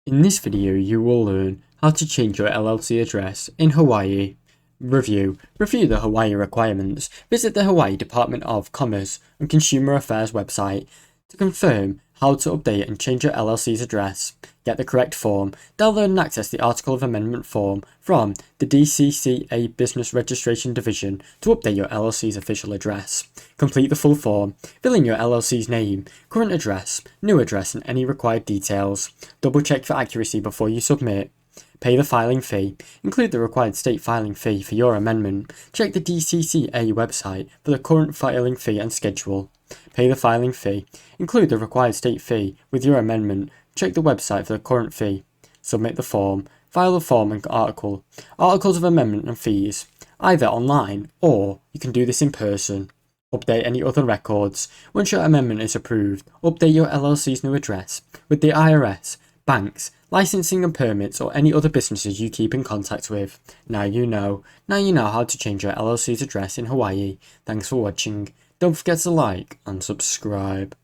In this video, you will learn how to change your LLC address in Hawaii. Review the Hawaii requirements. Visit the Hawaii Department of Commerce and Consumer Affairs website to confirm how to update and change your LLC's address. Get the correct form. Download and access the Article of Amendment form from the DCCA Business Registration Division to update your LLC's official address. Complete the full form. Fill in your LLC's name, current address, new address and any required details. Double check for accuracy before you submit. Pay the filing fee. Include the required state filing fee for your amendment. Check the DCCA website for the current filing fee and schedule. Pay the filing fee. Include the required state fee with your amendment. Check the website for the current fee. Submit the form. File the form and articles of amendment and fees, either online or you can do this in person. Update any other records. Once your amendment is approved, update your LLC's new address with the IRS, banks, licensing and permits or any other businesses you keep in contact with. Now you know how to change your LLC's address in Hawaii. Thanks for watching. Don't forget to like and subscribe.